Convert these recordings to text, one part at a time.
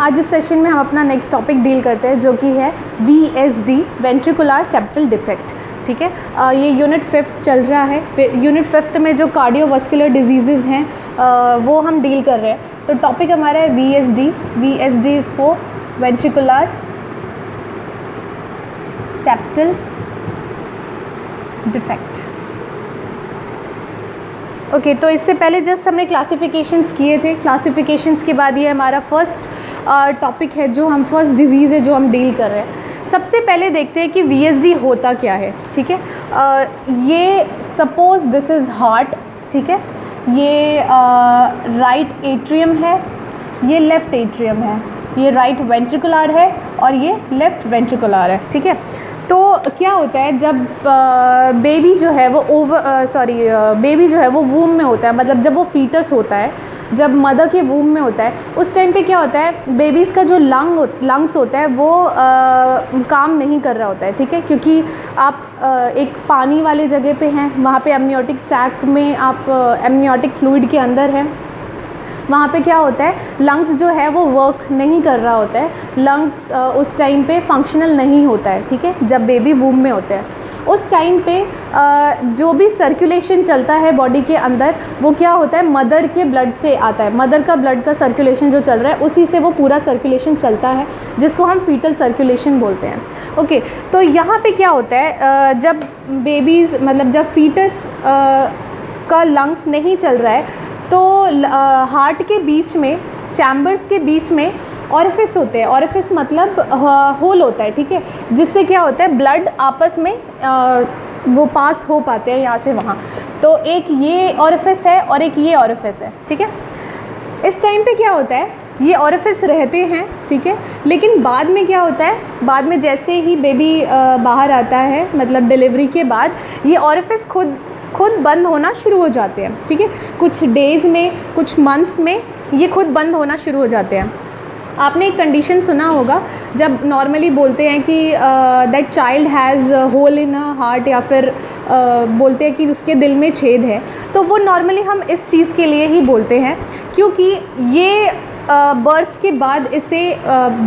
आज इस सेशन में हम अपना नेक्स्ट टॉपिक डील करते हैं जो कि है VSD वेंट्रिकुलर सेप्टल डिफेक्ट। ठीक है, ये यूनिट 5th चल रहा है। यूनिट 5th में जो कार्डियोवास्कुलर डिजीज़ हैं वो हम डील कर रहे हैं। तो टॉपिक हमारा है VSD is for ventricular septal defect. Okay, तो इससे पहले जस्ट हमने क्लासिफिकेशंस किए थे। क्लासिफिकेशंस के बाद ये हमारा फर्स्ट टॉपिक है, जो हम फर्स्ट डिजीज़ है जो हम डील कर रहे हैं। सबसे पहले देखते हैं कि VSD होता क्या है। ठीक है, ये सपोज दिस इज़ हार्ट। ठीक है, ये राइट एट्रियम है, ये लेफ़्ट एट्रियम है, ये राइट वेंट्रिकुलर है और ये लेफ़्ट वेंट्रिकुलर है। ठीक है, तो क्या होता है जब बेबी जो है वो बेबी जो है वो वूम में होता है, मतलब जब वो फीटस होता है, जब मदर के वूम में होता है, उस टाइम पे क्या होता है, बेबीज़ का जो लंग्स होता है वो काम नहीं कर रहा होता है। ठीक है, क्योंकि आप एक पानी वाले जगह पे हैं, वहाँ पे एमनियोटिक सैक में आप एमनियोटिक फ्लूइड के अंदर हैं, वहाँ पे क्या होता है, लंग्स जो है वो वर्क नहीं कर रहा होता है, लंग्स उस टाइम पे फंक्शनल नहीं होता है। ठीक है, जब बेबी वूम में होते हैं उस टाइम पे जो भी सर्कुलेशन चलता है बॉडी के अंदर वो क्या होता है, मदर के ब्लड से आता है। मदर का ब्लड का सर्कुलेशन जो चल रहा है उसी से वो पूरा सर्कुलेशन चलता है, जिसको हम फीटल सर्कुलेशन बोलते हैं। ओके, तो यहाँ पे क्या होता है, जब बेबीज़ मतलब जब फीटस का लंग्स नहीं चल रहा है तो हार्ट के बीच में, चैम्बर्स के बीच में ऑरिफिस होते हैं। ऑरिफिस मतलब होल होता है। ठीक है, जिससे क्या होता है, ब्लड आपस में वो पास हो पाते हैं यहाँ से वहाँ। तो एक ये ऑरिफिस है और एक ये ऑरिफिस है। ठीक है, इस टाइम पे क्या होता है, ये ऑरिफिस रहते हैं। ठीक है, लेकिन बाद में क्या होता है, बाद में जैसे ही बेबी बाहर आता है, मतलब डिलीवरी के बाद ये ऑरिफिस खुद बंद होना शुरू हो जाते हैं। ठीक है, कुछ डेज़ में, कुछ मंथ्स में ये खुद बंद होना शुरू हो जाते हैं। आपने एक कंडीशन सुना होगा जब नॉर्मली बोलते हैं कि that child has hole in a heart, या फिर बोलते हैं कि उसके दिल में छेद है, तो वो नॉर्मली हम इस चीज़ के लिए ही बोलते हैं क्योंकि ये बर्थ के बाद इसे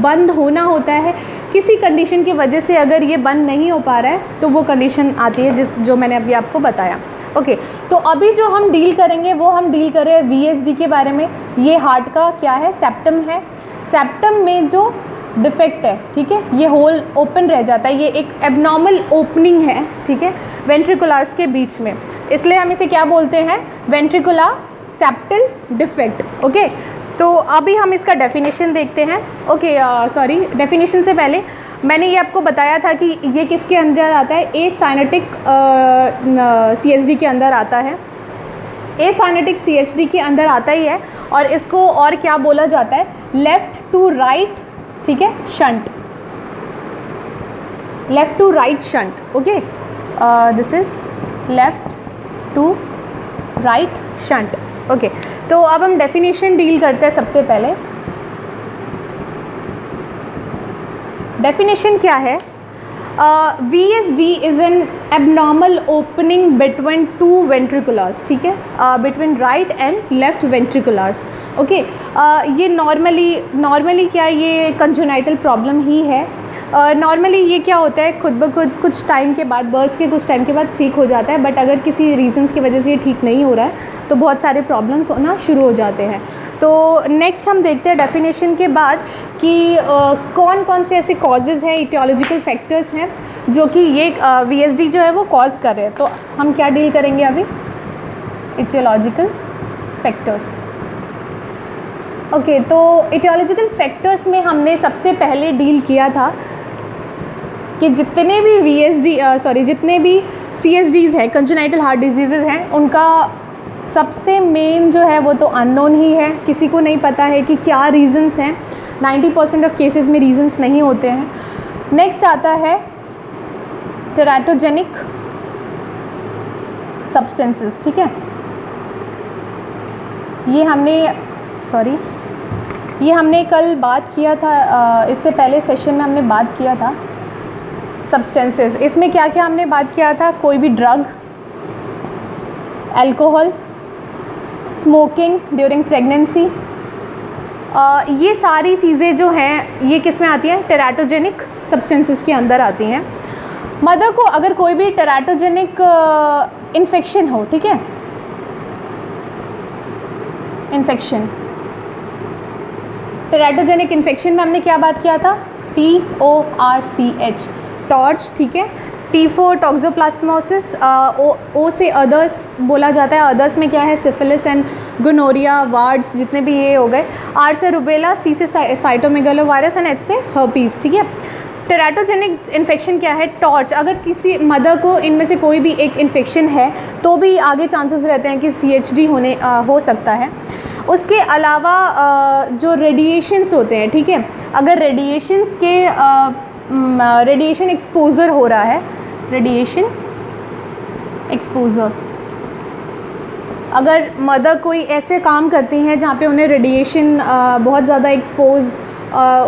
बंद होना होता है। किसी कंडीशन की वजह से अगर ये बंद नहीं हो पा रहा है तो वो कंडीशन आती है जो मैंने अभी आपको बताया। ओके, तो अभी जो हम डील करेंगे वो हम डील कर रहे हैं VSD के बारे में। ये हार्ट का क्या है, सेप्टम है। सेप्टम में जो डिफेक्ट है, ठीक है, ये होल ओपन रह जाता है, ये एक एबनॉर्मल ओपनिंग है। ठीक है, वेंट्रिकुलर्स के बीच में, इसलिए हम इसे क्या बोलते हैं, वेंट्रिकुलर सेप्टल डिफेक्ट। ओके, तो अभी हम इसका डेफिनेशन देखते हैं। ओके, डेफिनेशन से पहले मैंने ये आपको बताया था कि ये किसके अंदर आता है, एसाइनेटिक CSD के अंदर आता है। एसाइनेटिक CSD के अंदर आता ही है, और इसको और क्या बोला जाता है, लेफ़्ट टू राइट। ठीक है, shunt, left to right shunt. Okay, this is left to right shunt. Okay, तो अब हम डेफिनेशन डील करते हैं। सबसे पहले डेफिनेशन क्या है, VSD is an abnormal opening between two ventriculars. ठीक है, between right and left ventriculars. Okay, ये नॉर्मली क्या, ये कंजेनाइटल प्रॉब्लम ही है। नॉर्मली ये क्या होता है, खुद ब खुद कुछ टाइम के बाद, बर्थ के कुछ टाइम के बाद ठीक हो जाता है, बट अगर किसी रीजंस की वजह से ये ठीक नहीं हो रहा है तो बहुत सारे प्रॉब्लम्स होना शुरू हो जाते हैं। तो नेक्स्ट हम देखते हैं डेफिनेशन के बाद कि कौन कौन से ऐसे कॉजेज़ हैं, इटियोलॉजिकल फैक्टर्स हैं जो कि ये VSD जो है वो कॉज कर रहे हैं। तो हम क्या डील करेंगे अभी, इटियोलॉजिकल फैक्टर्स। ओके, तो इटियोलॉजिकल फैक्टर्स में हमने सबसे पहले डील किया था कि जितने भी CSDs हैं, कंजेनाइटल हार्ट डिजीज़ हैं, उनका सबसे मेन जो है वो तो अननोन ही है। किसी को नहीं पता है कि क्या रीज़न्स हैं। 90% ऑफ केसेस में रीज़न्स नहीं होते हैं। नेक्स्ट आता है टेराटोजेनिक सब्सटेंसेस। ठीक है, ये हमने कल बात किया था, इससे पहले सेशन में हमने बात किया था सब्सटेंसेस। इसमें क्या क्या हमने बात किया था, कोई भी drug, alcohol, smoking during pregnancy, ये सारी चीज़ें जो हैं ये किस में आती हैं, टेराटोजेनिक सब्सटेंसेस के अंदर आती हैं। मदर को अगर कोई भी टेराटोजेनिक इन्फेक्शन हो, ठीक है, इन्फेक्शन, टेराटोजेनिक इन्फेक्शन में हमने क्या बात किया था, TORCH, टॉर्च, ठीक है। T4 टॉक्सोप्लाज्मोसिस, O से अदर्स बोला जाता है, अदर्स में क्या है, सिफिलिस एंड गोनोरिया, वार्ड्स, जितने भी ये हो गए। R से रुबेला, C से साइटोमेगालोवायरस एंड H से हर्पीस, ठीक है। टेराटोजेनिक इन्फेक्शन क्या है, टॉर्च, अगर किसी मदर को इनमें से कोई भी एक इन्फेक्शन है तो भी आगे चांसेस रहते हैं कि CHD हो सकता है। उसके अलावा जो रेडिएशंस होते हैं, ठीक है, अगर रेडिएशंस के रेडिएशन एक्सपोज़र हो रहा है, रेडिएशन एक्सपोज़र, अगर मदर कोई ऐसे काम करती हैं जहाँ पे उन्हें रेडिएशन बहुत ज़्यादा एक्सपोज,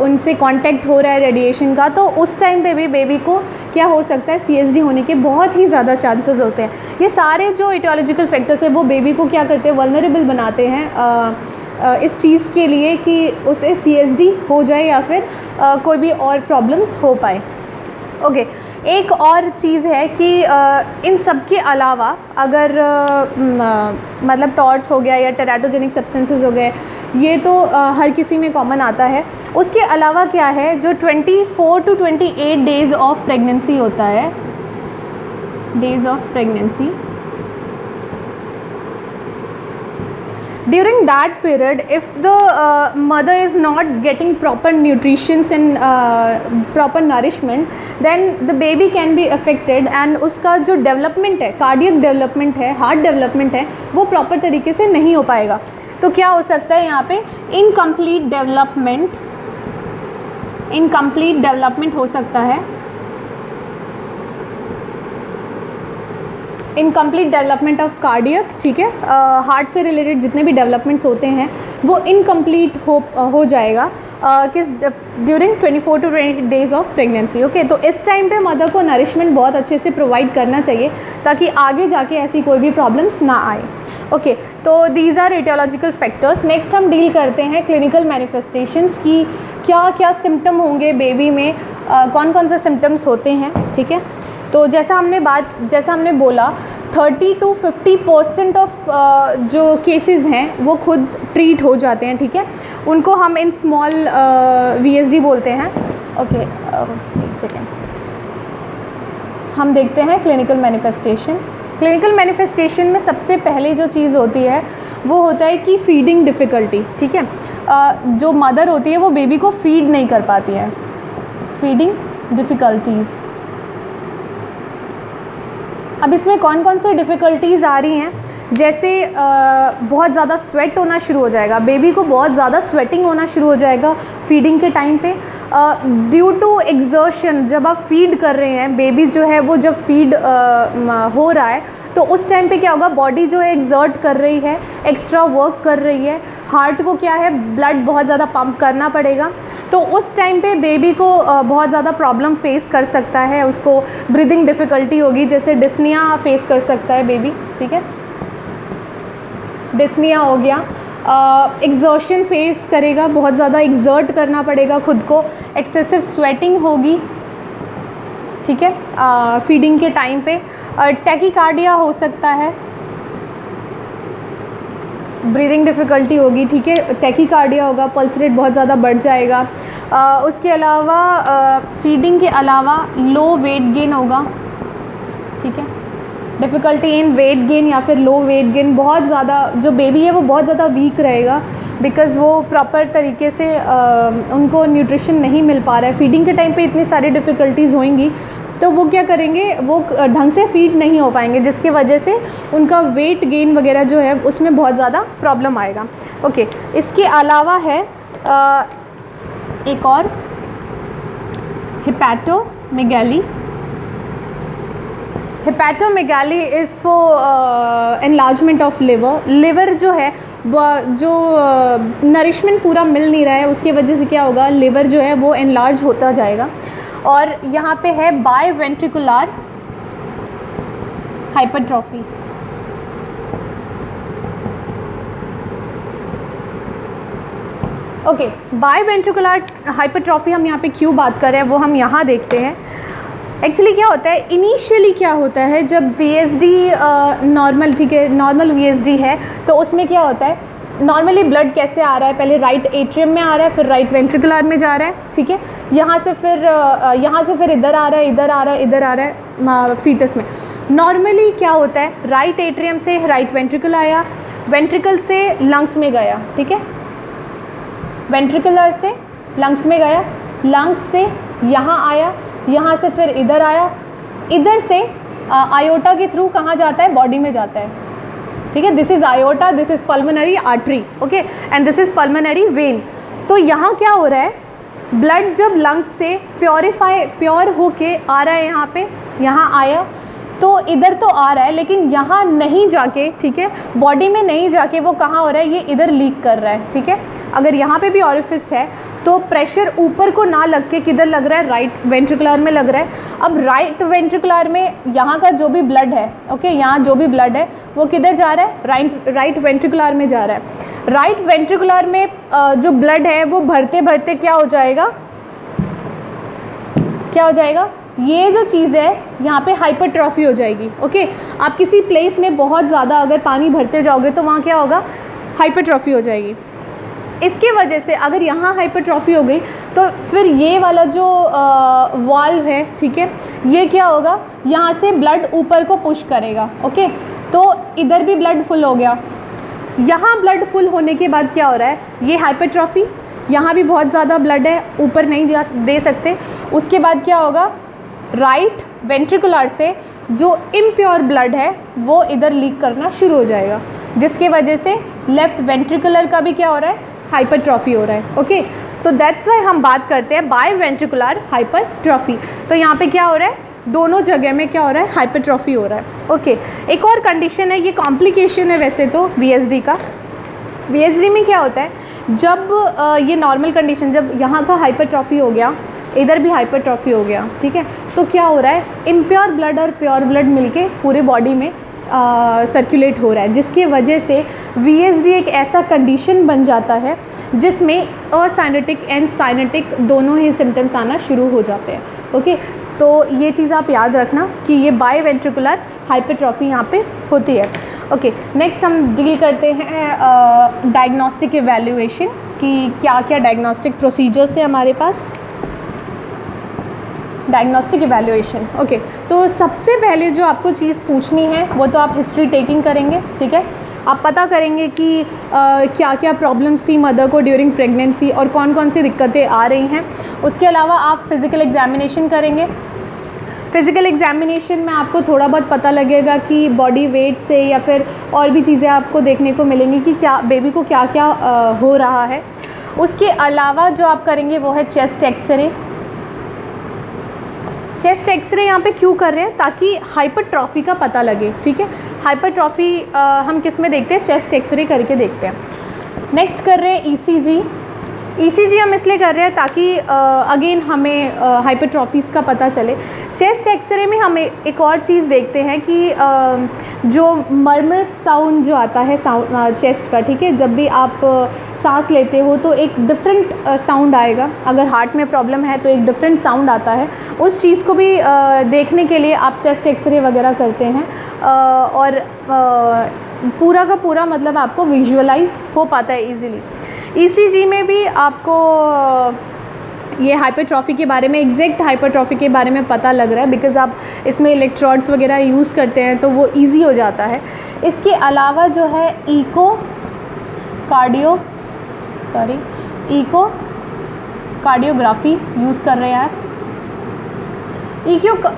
उनसे कांटेक्ट हो रहा है रेडिएशन का, तो उस टाइम पे भी बेबी को क्या हो सकता है, CHD होने के बहुत ही ज़्यादा चांसेस होते हैं। ये सारे जो इटियोलॉजिकल फैक्टर्स हैं वो बेबी को क्या करते हैं, वल्नरेबल बनाते हैं इस चीज़ के लिए कि उसे CHD हो जाए या फिर कोई भी और प्रॉब्लम्स हो पाए। ओके, एक और चीज़ है कि इन सब के अलावा अगर मतलब टॉर्च हो गया या टेराटोजेनिक सब्सटेंसेस हो गए, ये तो हर किसी में कॉमन आता है। उसके अलावा क्या है, जो 24 to 28 डेज़ ऑफ प्रेगनेंसी होता है, days of pregnancy, during that period if the mother is not getting proper nutrition and proper nourishment, then the baby can be affected and उसका जो डेवलपमेंट है, कार्डियक डेवलपमेंट है, heart development है, वो proper तरीके से नहीं हो पाएगा। तो क्या हो सकता है यहाँ पे, इनकम्प्लीट डेवलपमेंट हो सकता है, इनकम्प्लीट डेवलपमेंट ऑफ कार्डियक, ठीक है, हार्ट से रिलेटेड जितने भी डेवलपमेंट्स होते हैं वो इनकम्प्लीट हो जाएगा किस during 24 to 28 days of pregnancy. Okay, तो इस टाइम पे मदर को नरिशमेंट बहुत अच्छे से प्रोवाइड करना चाहिए ताकि आगे जाके ऐसी कोई भी प्रॉब्लम्स ना आए। ओके, तो these are etiological factors. Next हम डील करते हैं क्लिनिकल मैनिफेस्टेशंस की, क्या क्या सिम्टम होंगे बेबी में, कौन कौन से सिम्टम्स होते हैं, ठीक है। तो जैसा हमने बोला 30 to 50% ऑफ जो केसेस हैं वो खुद ट्रीट हो जाते हैं, ठीक है, उनको हम इन स्मॉल VSD बोलते हैं। ओके, एक सेकेंड, हम देखते हैं क्लिनिकल मैनिफेस्टेशन। क्लिनिकल मैनिफेस्टेशन में सबसे पहले जो चीज़ होती है वो होता है कि फीडिंग डिफ़िकल्टी, ठीक है, जो मदर होती है वो बेबी को फीड नहीं कर पाती है, फीडिंग डिफ़िकल्टीज़। अब इसमें कौन कौन से डिफ़िकल्टीज़ आ रही हैं, जैसे बहुत ज़्यादा स्वेट होना शुरू हो जाएगा, बेबी को बहुत ज़्यादा स्वेटिंग होना शुरू हो जाएगा फीडिंग के टाइम पे, ड्यू टू एक्सर्शन। जब आप फीड कर रहे हैं, बेबी जो है वो जब फीड हो रहा है तो उस टाइम पे क्या होगा, बॉडी जो है एक्सर्ट कर रही है, एक्स्ट्रा वर्क कर रही है, हार्ट को क्या है, ब्लड बहुत ज़्यादा पंप करना पड़ेगा, तो उस टाइम पे बेबी को बहुत ज़्यादा प्रॉब्लम फेस कर सकता है, उसको ब्रीदिंग डिफ़िकल्टी होगी, जैसे डिस्निया फेस कर सकता है बेबी, ठीक है, डिस्निया हो गया। एक्सर्शन फेस करेगा, बहुत ज़्यादा एक्सर्ट करना पड़ेगा खुद को, एक्सेसिव स्वेटिंग होगी, ठीक है, फीडिंग के टाइम पे। टैकीकार्डिया हो सकता है, ब्रीदिंग डिफ़िकल्टी होगी, ठीक है, टैकीकार्डिया होगा, पल्स रेट बहुत ज़्यादा बढ़ जाएगा। उसके अलावा फीडिंग के अलावा लो वेट गेन होगा, ठीक है, डिफ़िकल्टी इन वेट गेन या फिर लो वेट गेन, बहुत ज़्यादा जो बेबी है वो बहुत ज़्यादा वीक रहेगा बिकॉज़ वो प्रॉपर तरीके से उनको न्यूट्रिशन नहीं मिल पा रहा है। फीडिंग के टाइम पे इतनी सारी डिफ़िकल्टीज़ होंगी तो वो क्या करेंगे, वो ढंग से फीड नहीं हो पाएंगे, जिसकी वजह से उनका वेट गेन वगैरह जो है उसमें बहुत ज़्यादा प्रॉब्लम आएगा। ओके, इसके अलावा है एक और hepatomegaly. Hepatomegaly is for enlargement of liver. Liver जो है जो नरिशमेंट पूरा मिल नहीं रहा है, उसकी वजह से क्या होगा, लिवर जो है वो एनलार्ज होता जाएगा। और यहाँ पे है बायवेंट्रिकुलर हाइपरट्रॉफी। ओके, बायवेंट्रिकुलर हाइपरट्रॉफी हम यहाँ पे क्यों बात कर रहे हैं वो हम यहाँ देखते हैं। एक्चुअली क्या होता है, इनिशियली क्या होता है जब VSD नॉर्मल, ठीक है, नॉर्मल VSD है तो उसमें क्या होता है, नॉर्मली ब्लड कैसे आ रहा है, पहले राइट एट्रियम में आ रहा है, फिर राइट वेंट्रिकुलर में जा रहा है, ठीक है, यहाँ से फिर इधर आ रहा है, इधर आ रहा है, इधर आ रहा है फीटस में। नॉर्मली क्या होता है, राइट एट्रियम से राइट वेंट्रिकल आया, वेंट्रिकल से लंग्स में गया, ठीक है, वेंट्रिकुलर से लंग्स में गया, लंग्स से यहाँ आया, यहाँ से फिर इधर आया, इधर से आयोटा के थ्रू कहाँ जाता है, बॉडी में जाता है, ठीक है। This is iota, this is pulmonary artery, okay, and this is pulmonary vein. तो यहाँ क्या हो रहा है, ब्लड जब लंग्स से प्योर होके आ रहा है, यहाँ पे, यहाँ आया तो इधर तो आ रहा है, लेकिन यहाँ नहीं जाके, ठीक है, बॉडी में नहीं जाके वो कहाँ हो रहा है, ये इधर लीक कर रहा है, ठीक है। अगर यहाँ पे भी ऑरिफिस है तो प्रेशर ऊपर को ना लग के किधर लग रहा है, राइट वेंट्रिकुलर में लग रहा है। अब राइट वेंट्रिकुलर में यहाँ का जो भी ब्लड है, ओके, यहाँ जो भी ब्लड है वो किधर जा रहा है, राइट वेंट्रिकुलर में जा रहा है। राइट वेंट्रिकुलर में जो ब्लड है वो भरते भरते क्या हो जाएगा, ये जो चीज़ है यहाँ पे हाइपरट्रॉफी हो जाएगी, ओके। आप किसी प्लेस में बहुत ज़्यादा अगर पानी भरते जाओगे तो वहाँ क्या होगा, हाइपरट्रॉफी हो जाएगी। इसके वजह से अगर यहाँ हाइपरट्रॉफी हो गई तो फिर ये वाला जो वाल्व है, ठीक है, ये क्या होगा, यहाँ से ब्लड ऊपर को पुश करेगा, ओके। तो इधर भी ब्लड फुल हो गया, यहाँ ब्लड फुल होने के बाद क्या हो रहा है, ये हाइपरट्रॉफी, यहाँ भी बहुत ज़्यादा ब्लड है, ऊपर नहीं जा दे सकते। उसके बाद क्या होगा, राइट वेंट्रिकुलर से जो इम्प्योर ब्लड है वो इधर लीक करना शुरू हो जाएगा, जिसके वजह से लेफ्ट वेंट्रिकुलर का भी क्या हो रहा है, हाइपरट्रॉफी हो रहा है, ओके। तो दैट्स वाई हम बात करते हैं बायवेंट्रिकुलर हाइपरट्रॉफी। तो यहाँ पे क्या हो रहा है, दोनों जगह में क्या हो रहा है, हाइपरट्रॉफी हो रहा है, ओके। एक और कंडीशन है, ये कॉम्प्लिकेशन है वैसे तो VSD का। VSD में क्या होता है, जब ये नॉर्मल कंडीशन, जब यहाँ का हाइपरट्रॉफी हो गया, इधर भी हाइपरट्रॉफी हो गया, ठीक है, तो क्या हो रहा है, इम्प्योर ब्लड और प्योर ब्लड मिलके पूरे बॉडी में सर्कुलेट हो रहा है, जिसकी वजह से VSD एक ऐसा कंडीशन बन जाता है जिसमें असाइनेटिक एंड साइनेटिक दोनों ही सिम्टम्स आना शुरू हो जाते हैं, ओके। तो ये चीज़ आप याद रखना कि ये बायवेंट्रिकुलर हाइपरट्रॉफी यहाँ पे होती है, ओके। नेक्स्ट हम डील करते हैं डायग्नोस्टिक इवैल्यूएशन कि क्या क्या डायग्नोस्टिक प्रोसीजर्स है हमारे पास। Diagnostic evaluation, okay. तो सबसे पहले जो आपको चीज़ पूछनी है वो तो आप हिस्ट्री टेकिंग करेंगे, ठीक है। आप पता करेंगे कि क्या क्या प्रॉब्लम्स थी मदर को ड्यूरिंग प्रेगनेंसी और कौन कौन सी दिक्कतें आ रही हैं। उसके अलावा आप फिज़िकल एग्जामिनेशन करेंगे। फिज़िकल एग्जामिनेशन में आपको थोड़ा बहुत पता लगेगा कि बॉडी वेट से या फिर और भी चीज़ें आपको देखने को मिलेंगी कि क्या बेबी को क्या क्या हो रहा है। उसके अलावा जो आप करेंगे वो है चेस्ट एक्सरे। चेस्ट एक्सरे यहाँ पे क्यों कर रहे हैं, ताकि हाइपरट्रॉफी का पता लगे, ठीक है। हाइपरट्रॉफी हम किस में देखते हैं, चेस्ट एक्सरे करके देखते हैं। नेक्स्ट कर रहे हैं ECG। ECG हम इसलिए कर रहे हैं ताकि अगेन हमें हाइपरट्रॉफीज़ का पता चले। चेस्ट एक्सरे में हम एक और चीज़ देखते हैं कि जो मर्मर साउंड जो आता है साउंड चेस्ट का, ठीक है, जब भी आप सांस लेते हो तो एक डिफरेंट साउंड आएगा। अगर हार्ट में प्रॉब्लम है तो एक डिफरेंट साउंड आता है। उस चीज़ को भी देखने के लिए आप चेस्ट एक्सरे वगैरह करते हैं और पूरा का पूरा मतलब आपको विजुअलाइज हो पाता है ईज़िली। ECG में भी आपको ये हाइपरट्रॉफी के बारे में, एग्जैक्ट हाइपरट्रॉफी के बारे में पता लग रहा है, बिकॉज़ आप इसमें इलेक्ट्रोड्स वगैरह यूज़ करते हैं तो वो इजी हो जाता है। इसके अलावा जो है इको कार्डियोग्राफी यूज़ कर रहे हैं आप।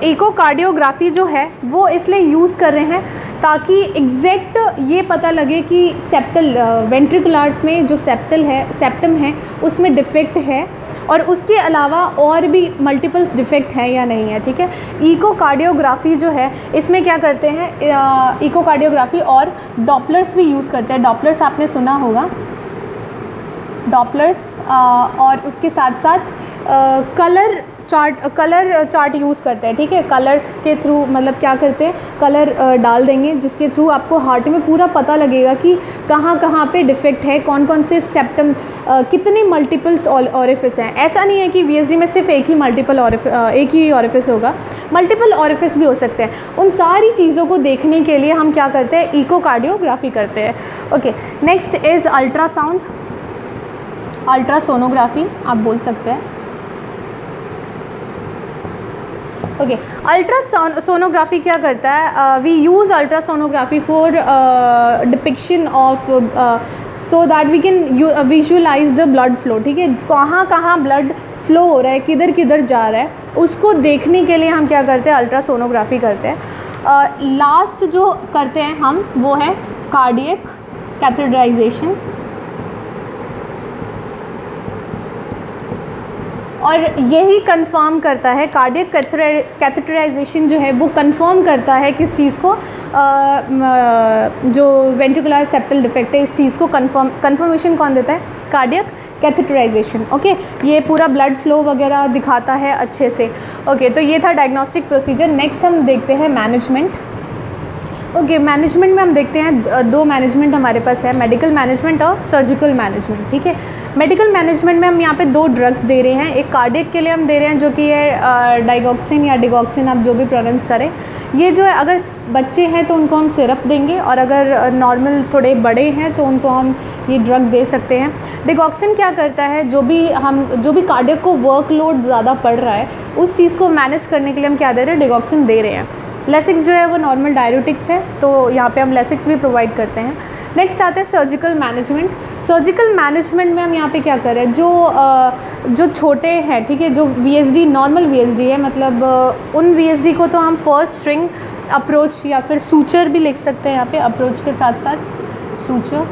इको कार्डियोग्राफी जो है वो इसलिए यूज़ कर रहे हैं ताकि एग्जैक्ट ये पता लगे कि सेप्टल वेंट्रिकुलर्स में जो सेप्टम है उसमें डिफेक्ट है और उसके अलावा और भी मल्टीपल डिफेक्ट है या नहीं है, ठीक है। इको कार्डियोग्राफी जो है इसमें क्या करते हैं, इको कार्डियोग्राफी और डॉपलर्स भी यूज़ करते हैं। डॉपलर्स आपने सुना होगा, डॉपलर्स और उसके साथ साथ कलर चार्ट यूज़ करते हैं, ठीक है। कलर्स के थ्रू मतलब क्या करते हैं, कलर डाल देंगे जिसके थ्रू आपको हार्ट में पूरा पता लगेगा कि कहाँ कहाँ पे डिफेक्ट है, कौन कौन से सेप्टम, कितने मल्टीपल्स ऑरिफिस हैं। ऐसा नहीं है कि वीएसडी में सिर्फ एक ही ऑरिफिस होगा, मल्टीपल ऑरिफिस भी हो सकते हैं। उन सारी चीज़ों को देखने के लिए हम क्या करते हैं, इकोकार्डियोग्राफी करते हैं। Okay, next is ultrasound, ultrasonography आप बोल सकते हैं। ओके, अल्ट्रासोनोग्राफी क्या करता है, we use ultrasonography for depiction of so that we can visualize the blood flow, ठीक है। कहाँ कहाँ ब्लड फ्लो हो रहा है, किधर किधर जा रहा है, उसको देखने के लिए हम क्या करते हैं, अल्ट्रासोनोग्राफी करते हैं। लास्ट जो करते हैं हम वो है कार्डियक कैथेटराइजेशन, और यही कंफर्म करता है, कार्डियक कैथेटराइजेशन जो है वो कंफर्म करता है किस चीज़ को, जो वेंट्रिकुलर सेप्टल डिफेक्ट है इस चीज़ को कंफर्मेशन कौन देता है, कार्डियक कैथेटराइजेशन। ओके, ये पूरा ब्लड फ्लो वगैरह दिखाता है अच्छे से। ओके, तो ये था डायग्नोस्टिक प्रोसीजर। नेक्स्ट हम देखते हैं मैनेजमेंट। ओके, मैनेजमेंट में हम देखते हैं दो मैनेजमेंट हमारे पास है, मेडिकल मैनेजमेंट और सर्जिकल मैनेजमेंट, ठीक है। मेडिकल मैनेजमेंट में हम यहाँ पे दो ड्रग्स दे रहे हैं, एक कार्डियक के लिए हम दे रहे हैं जो कि है डाइगॉक्सिन या डिगॉक्सिन, आप जो भी प्रोनाउंस करें। ये जो है अगर बच्चे हैं तो उनको हम सिरप देंगे, और अगर नॉर्मल थोड़े बड़े हैं तो उनको हम ये ड्रग दे सकते हैं। डिगॉक्सिन क्या करता है, जो भी कार्डियक को वर्कलोड ज़्यादा पड़ रहा है उस चीज़ को मैनेज करने के लिए हम क्या दे रहे हैं, डिगॉक्सिन दे रहे हैं। लेसिक्स जो है वो नॉर्मल डायरेटिक्स है, तो यहाँ पे हम लेसिक्स भी प्रोवाइड करते हैं। नेक्स्ट आते हैं सर्जिकल मैनेजमेंट। सर्जिकल मैनेजमेंट में हम यहाँ पे क्या कर रहे हैं, जो छोटे हैं, ठीक है, जो वीएसडी नॉर्मल वीएसडी है, मतलब उन वीएसडी को तो हम पर स्ट्रिंग अप्रोच या फिर सूचर भी लिख सकते हैं, यहाँ पे अप्रोच के साथ साथ सूचर,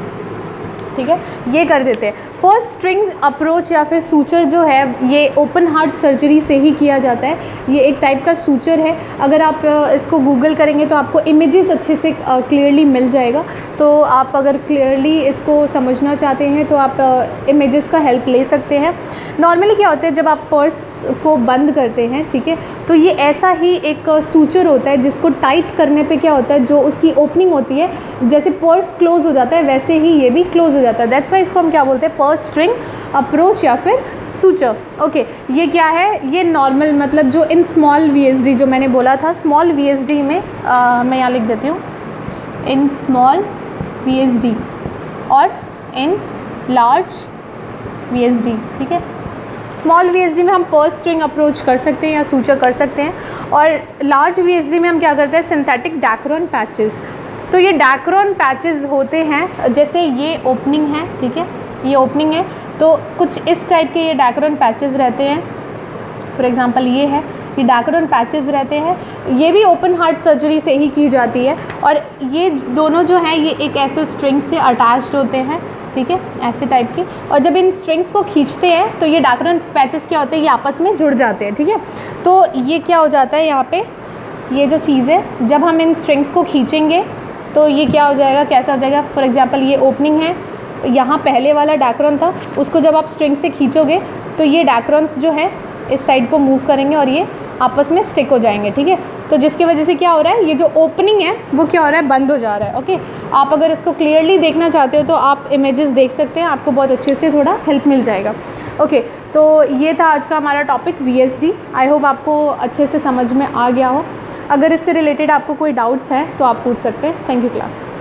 ठीक है, ये कर देते हैं। फर्स्ट स्ट्रिंग अप्रोच या फिर सूचर जो है ये ओपन हार्ट सर्जरी से ही किया जाता है। ये एक टाइप का सूचर है, अगर आप इसको गूगल करेंगे तो आपको इमेजेस अच्छे से क्लियरली मिल जाएगा। तो आप अगर क्लियरली इसको समझना चाहते हैं तो आप इमेजेस का हेल्प ले सकते हैं। नॉर्मली क्या होता है, जब आप पर्स को बंद करते हैं, ठीक है, तो ये ऐसा ही एक सूचर होता है जिसको टाइट करने पे क्या होता है, जो उसकी ओपनिंग होती है, जैसे पर्स क्लोज हो जाता है वैसे ही ये भी क्लोज हो जाता है। दैट्स वाई इसको हम क्या बोलते हैं, पर्स स्ट्रिंग अप्रोच या फिर सूचर। ओके, ये क्या है, ये नॉर्मल मतलब जो इन स्मॉल वीएसडी जो मैंने बोला था, स्मॉल वीएसडी में मैं यहाँ लिख देती हूँ, इन स्मॉल वीएसडी और इन लार्ज वीएसडी, ठीक है। स्मॉल वीएसडी में हम पर्स स्ट्रिंग अप्रोच कर सकते हैं या सूचर कर सकते हैं, और लार्ज वीएसडी में हम क्या करते हैं, सिंथेटिक डैक्रॉन पैचेस। तो ये डैक्रॉन पैचेस होते हैं, जैसे ये ओपनिंग है, ठीक है, ये ओपनिंग है, तो कुछ इस टाइप के ये डैक्रॉन पैचेस रहते हैं। फॉर एग्जांपल ये है, ये डैक्रॉन पैचेस रहते हैं, ये भी ओपन हार्ट सर्जरी से ही की जाती है, और ये दोनों जो हैं ये एक ऐसे स्ट्रिंग से अटैच्ड होते हैं, ठीक है, ऐसे टाइप की। और जब इन स्ट्रिंग्स को खींचते हैं तो ये डैक्रॉन पैचेस क्या होते हैं, ये आपस में जुड़ जाते हैं, ठीक है। तो ये क्या हो जाता है, यहाँ पे ये जो चीज़ है, जब हम इन स्ट्रिंग्स को खींचेंगे तो ये क्या हो जाएगा, कैसा हो जाएगा। फॉर एग्जांपल ये ओपनिंग है, यहाँ पहले वाला डैक्रॉन था, उसको जब आप स्ट्रिंग से खींचोगे तो ये डैक्रॉन्स जो है इस साइड को मूव करेंगे और ये आपस में स्टिक हो जाएंगे, ठीक है। तो जिसकी वजह से क्या हो रहा है, ये जो ओपनिंग है वो क्या हो रहा है, बंद हो जा रहा है। ओके, आप अगर इसको क्लियरली देखना चाहते हो तो आप इमेजेस देख सकते हैं, आपको बहुत अच्छे से थोड़ा हेल्प मिल जाएगा। ओके, तो ये था आज का हमारा टॉपिक वीएसडी। आई होप आपको अच्छे से समझ में आ गया हो। अगर इससे रिलेटेड आपको कोई डाउट्स हैं तो आप पूछ सकते हैं। Thank you class.